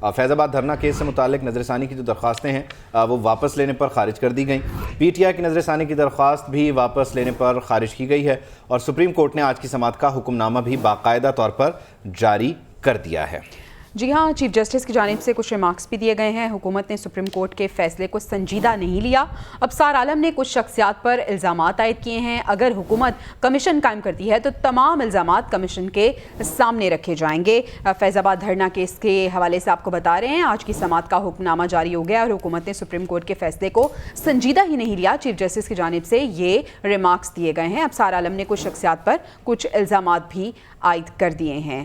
فیض آباد دھرنا کیس سے متعلق نظر ثانی کی جو درخواستیں ہیں وہ واپس لینے پر خارج کر دی گئیں. پی ٹی آئی کی نظر ثانی کی درخواست بھی واپس لینے پر خارج کی گئی ہے اور سپریم کورٹ نے آج کی سماعت کا حکم نامہ بھی باقاعدہ طور پر جاری کر دیا ہے. جی ہاں، چیف جسٹس کی جانب سے کچھ ریمارکس بھی دیے گئے ہیں. حکومت نے سپریم کورٹ کے فیصلے کو سنجیدہ نہیں لیا. ابصار عالم نے کچھ شخصیات پر الزامات عائد کیے ہیں. اگر حکومت کمیشن قائم کرتی ہے تو تمام الزامات کمیشن کے سامنے رکھے جائیں گے. فیض آباد دھرنا کیس کے حوالے سے آپ کو بتا رہے ہیں آج کی سماعت کا حکم نامہ جاری ہو گیا اور حکومت نے سپریم کورٹ کے فیصلے کو سنجیدہ ہی نہیں لیا. چیف جسٹس کی جانب سے یہ ریمارکس دیے گئے ہیں. ابصار عالم نے کچھ شخصیات پر کچھ الزامات بھی عائد کر دیے ہیں.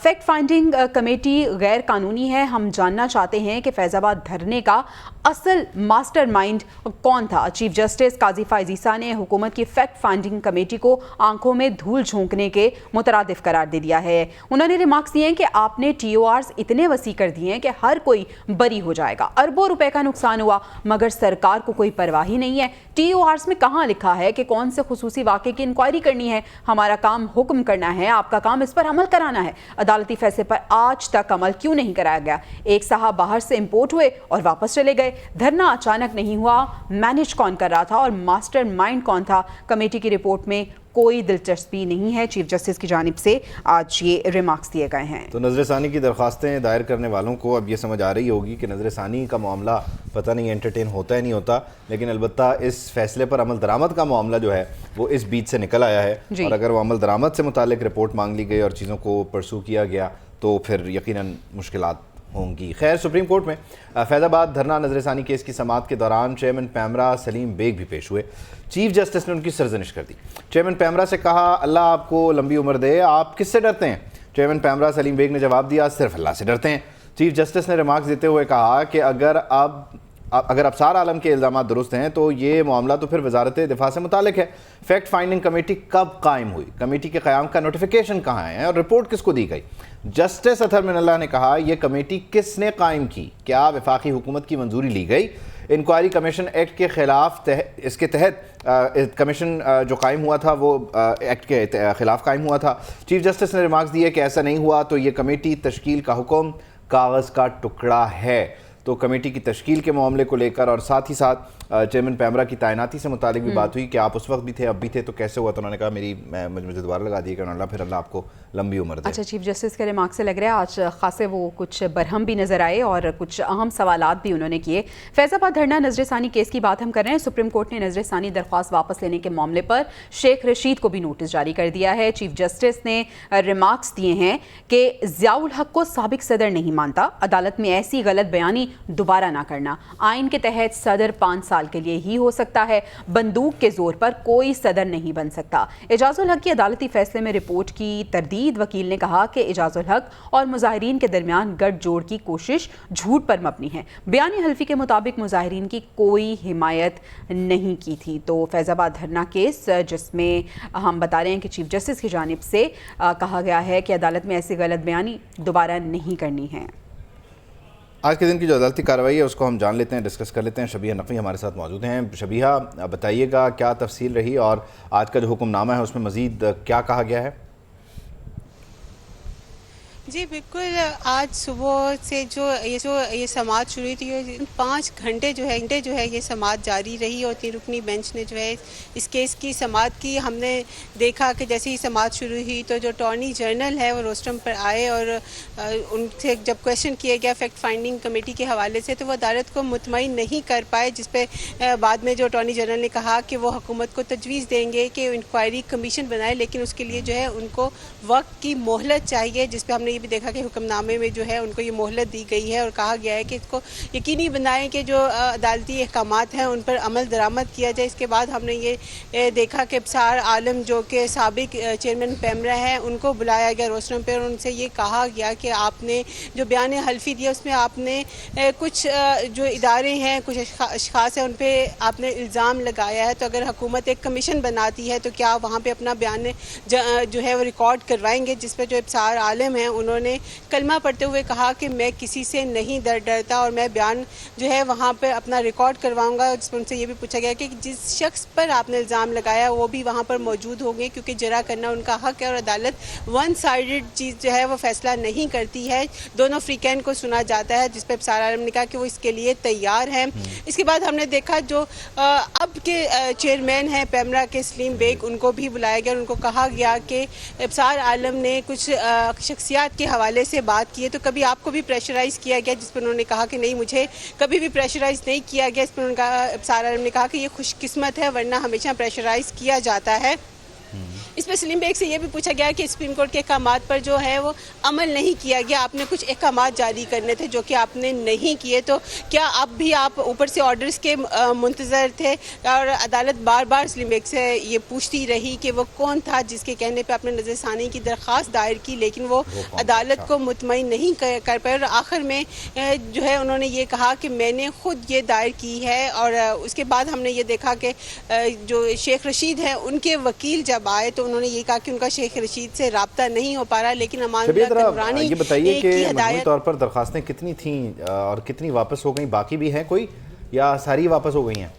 فیکٹ فائنڈنگ کمیٹی غیر قانونی ہے. ہم جاننا چاہتے ہیں کہ فیض آباد دھرنے کا اصل ماسٹر مائنڈ کون تھا. چیف جسٹس قاضی فائز عیسیٰ نے حکومت کی فیکٹ فائنڈنگ کمیٹی کو آنکھوں میں دھول جھونکنے کے مترادف قرار دے دیا ہے. انہوں نے ریمارکس دیے ہیں کہ آپ نے ٹی او آرز اتنے وسیع کر دیے ہیں کہ ہر کوئی بری ہو جائے گا. اربوں روپے کا نقصان ہوا مگر سرکار کو کوئی پرواہ ہی نہیں ہے. ٹی او آرز میں کہاں لکھا ہے کہ کون سے خصوصی واقعے کی انکوائری کرنی ہے. ہمارا کام حکم کرنا ہے, آپ کا کام اس پر عمل کرانا ہے. عدالتی فیصلے پر آج تک عمل کیوں نہیں کرایا گیا؟ ایک صاحب باہر سے امپورٹ ہوئے اور واپس چلے گئے. دھرنا اچانک نہیں ہوا, مینج کون کر رہا تھا اور ماسٹر مائنڈ کون تھا؟ کمیٹی کی رپورٹ میں کوئی دلچسپی نہیں ہے. چیف جسٹس کی جانب سے آج یہ ریمارکس دیے گئے ہیں. تو نظر ثانی کی درخواستیں دائر کرنے والوں کو اب یہ سمجھ آ رہی ہوگی کہ نظر ثانی کا معاملہ پتہ نہیں انٹرٹین ہوتا ہے نہیں ہوتا, لیکن البتہ اس فیصلے پر عمل درآمد کا معاملہ جو ہے وہ اس بیچ سے نکل آیا ہے. اور اگر وہ عمل درآمد سے متعلق رپورٹ مانگ لی گئی اور چیزوں کو پرسو کیا گیا تو پھر یقیناً مشکلات ہوں گی. خیر, سپریم کورٹ میں فیض آباد دھرنا نظر ثانی کیس کی سماعت کے دوران چیئرمین پیمرا سلیم بیگ بھی پیش ہوئے. چیف جسٹس نے ان کی سرزنش کر دی. چیئرمین پیمرا سے کہا اللہ آپ کو لمبی عمر دے, آپ کس سے ڈرتے ہیں؟ چیئرمین پیمرا سلیم بیگ نے جواب دیا صرف اللہ سے ڈرتے ہیں. چیف جسٹس نے ریمارکس دیتے ہوئے کہا کہ اگر ابصار عالم کے الزامات درست ہیں تو یہ معاملہ تو پھر وزارت دفاع سے متعلق ہے. فیکٹ فائنڈنگ کمیٹی کب قائم ہوئی؟ کمیٹی کے قیام کا نوٹیفیکیشن کہاں ہے اور رپورٹ کس کو دی گئی؟ جسٹس اطہر من اللہ نے کہا یہ کمیٹی کس نے قائم کی؟ کیا وفاقی حکومت کی منظوری لی گئی؟ انکوائری کمیشن ایکٹ کے خلاف اس کے تحت کمیشن جو قائم ہوا تھا وہ ایکٹ کے خلاف قائم ہوا تھا. چیف جسٹس نے ریمارکس دیے کہ ایسا نہیں ہوا تو یہ کمیٹی تشکیل کا حکم کاغذ کا ٹکڑا ہے. تو کمیٹی کی تشکیل کے معاملے کو لے کر اور ساتھ ہی ساتھ چیئرمین پیمرا کی تعیناتی سے متعلق بھی بات ہوئی کہ آپ اس وقت بھی تھے اب بھی تھے تو کیسے ہوا؟ تو انہوں نے کہا مجھے دوبارہ لگا دیا کہ اللہ آپ کو لمبی عمر دے. اچھا, چیف جسٹس کے ریمارک سے لگ رہا ہے آج خاصے وہ کچھ برہم بھی نظر آئے اور کچھ اہم سوالات بھی انہوں نے کیے. فیض آباد دھرنا نظر ثانی کیس کی بات ہم کر رہے ہیں. سپریم کورٹ نے نظر ثانی درخواست واپس لینے کے معاملے پر شیخ رشید کو بھی نوٹس جاری کر دیا ہے. چیف جسٹس نے ریمارکس دیے ہیں کہ ضیاء الحق کو سابق صدر نہیں مانتا, عدالت میں ایسی غلط بیانی دوبارہ نہ کرنا. آئین کے تحت صدر 5 سال کے لیے ہی ہو سکتا ہے, بندوق کے زور پر کوئی صدر نہیں بن سکتا. اعجاز الحق کی عدالتی فیصلے میں رپورٹ کی تردید. وکیل نے کہا کہ اعجاز الحق اور مظاہرین کے درمیان گٹھ جوڑ کی کوشش جھوٹ پر مبنی ہے. بیانی حلفی کے مطابق مظاہرین کی کوئی حمایت نہیں کی تھی. تو فیض آباد دھرنا کیس جس میں ہم بتا رہے ہیں کہ چیف جسٹس کی جانب سے کہا گیا ہے کہ عدالت میں ایسی غلط بیانی دوبارہ نہیں کرنی ہے. آج کے دن کی جو عدالتی کارروائی ہے اس کو ہم جان لیتے ہیں, ڈسکس کر لیتے ہیں. شبیہ نقوی ہمارے ساتھ موجود ہیں. شبیہ, بتائیے گا کیا تفصیل رہی اور آج کا جو حکم نامہ ہے اس میں مزید کیا کہا گیا ہے؟ جی بالکل, آج صبح سے جو یہ سماعت شروع ہوئی تھی 5 گھنٹے جو ہے یہ سماعت جاری رہی اور 3 رکنی بینچ نے جو ہے اس کیس کی سماعت کی. ہم نے دیکھا کہ جیسے ہی سماعت شروع ہوئی تو جو اٹارنی جنرل ہے وہ روسٹرم پر آئے اور ان سے جب کویشچن کیا گیا فیکٹ فائنڈنگ کمیٹی کے حوالے سے تو وہ عدالت کو مطمئن نہیں کر پائے, جس پہ بعد میں جو اٹارنی جنرل نے کہا کہ وہ حکومت کو تجویز دیں گے کہ انکوائری کمیشن بنائے, لیکن اس کے لیے جو ہے ان کو وقت کی مہلت چاہیے. جس پہ ہم نے یہ بھی دیکھا کہ حکم نامے میں جو ہے ان کو یہ مہلت دی گئی ہے اور کہا گیا ہے کہ اس کو یقینی بنائیں کہ جو عدالتی احکامات ہیں ان پر عمل درآمد کیا جائے. اس کے بعد ہم نے یہ دیکھا کہ ابصار عالم جو کہ سابق چیئرمین پیمرا ہیں ان کو بلایا گیا روسٹرم پہ اور ان سے یہ کہا گیا کہ آپ نے جو بیان حلفی دیا اس میں آپ نے کچھ جو ادارے ہیں کچھ اشخاص ہیں ان پہ آپ نے الزام لگایا ہے, تو اگر حکومت ایک کمیشن بناتی ہے تو کیا وہاں پہ اپنا بیان جو ہے وہ ریکارڈ کروائیں گے, جس پہ جو ابصار عالم ہیں انہوں نے کلمہ پڑھتے ہوئے کہا کہ میں کسی سے نہیں ڈرتا اور میں بیان جو ہے وہاں پہ اپنا ریکارڈ کرواؤں گا، جس پر ان سے یہ بھی پوچھا گیا کہ جس شخص پر آپ نے الزام لگایا وہ بھی وہاں پر موجود ہوں گے، کیونکہ جرا کرنا ان کا حق ہے اور عدالت ون سائیڈڈ چیز جو ہے وہ فیصلہ نہیں کرتی ہے، دونوں فریقین کو سنا جاتا ہے، جس پہ ابصار عالم نے کہا کہ وہ اس کے لیے تیار ہیں۔ اس کے بعد ہم نے دیکھا جو اب کے چیئرمین ہیں پیمرا کے سلیم بیگ، ان کو بھی بلایا گیا اور ان کو کہا گیا کہ ابصار عالم نے کچھ شخصیات کے حوالے سے بات کی ہے، تو کبھی آپ کو بھی پریشرائز کیا گیا؟ جس پر انہوں نے کہا کہ نہیں، مجھے کبھی بھی پریشرائز نہیں کیا گیا۔ اس پر ان کا ابصار عالم نے کہا کہ یہ خوش قسمت ہے، ورنہ ہمیشہ پریشرائز کیا جاتا ہے۔ اس پہ سلیم بیگ سے یہ بھی پوچھا گیا کہ سپریم کورٹ کے احکامات پر جو ہے وہ عمل نہیں کیا گیا، آپ نے کچھ احکامات جاری کرنے تھے جو کہ آپ نے نہیں کیے، تو کیا اب بھی آپ اوپر سے آرڈرز کے منتظر تھے؟ اور عدالت بار بار سلیم بیگ سے یہ پوچھتی رہی کہ وہ کون تھا جس کے کہنے پہ آپ نے نظر ثانی کی درخواست دائر کی، لیکن وہ عدالت کو مطمئن نہیں کر پائے، اور آخر میں جو ہے انہوں نے یہ کہا کہ میں نے خود یہ دائر کی ہے۔ اور اس کے بعد ہم نے یہ دیکھا کہ جو شیخ رشید ہیں ان کے وکیل جب آئے تو انہوں نے یہ کہا کہ ان کا شیخ رشید سے رابطہ نہیں ہو پا رہا، لیکن امان اللہ کنورانی یہ بتائیے کہ کی مجموعی ہدایت طور پر درخواستیں کتنی تھیں اور کتنی واپس ہو گئیں؟ باقی بھی ہیں کوئی یا ساری واپس ہو گئی ہیں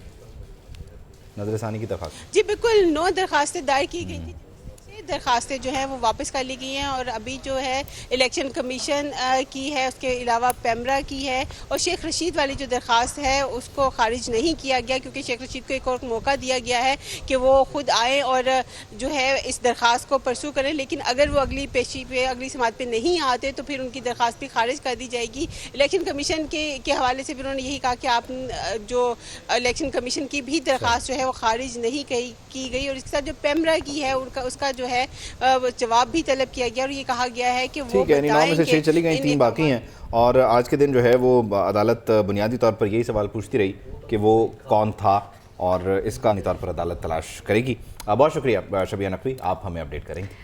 نظر ثانی کی درخواست؟ جی بالکل 9 درخواستیں دائر کی گئی تھیں، درخواستیں جو ہیں وہ واپس کر لی گئی ہیں، اور ابھی جو ہے الیکشن کمیشن کی ہے، اس کے علاوہ پیمرا کی ہے، اور شیخ رشید والی جو درخواست ہے اس کو خارج نہیں کیا گیا، کیونکہ شیخ رشید کو ایک اور موقع دیا گیا ہے کہ وہ خود آئیں اور جو ہے اس درخواست کو پرسو کریں، لیکن اگر وہ اگلی پیشی پہ اگلی سماعت پہ نہیں آتے تو پھر ان کی درخواست بھی خارج کر دی جائے گی۔ الیکشن کمیشن کے حوالے سے بھی انہوں نے یہی کہا کہ آپ جو الیکشن کمیشن کی بھی درخواست جو ہے وہ خارج نہیں کی گئی، اور اس کے ساتھ جو پیمرا کی ہے اس کا جو ہے جواب بھی طلب کیا گیا، اور یہ کہا گیا ہے کہ وہ ٹھیک ہے، 9 میں سے 6 چلی گئیں، 3 باقی ہیں، اور آج کے دن جو ہے وہ عدالت بنیادی طور پر یہی سوال پوچھتی رہی کہ وہ کون تھا، اور اس کا طور پر عدالت تلاش کرے گی۔ بہت شکریہ شبیہ نقوی، آپ ہمیں اپڈیٹ کریں گے۔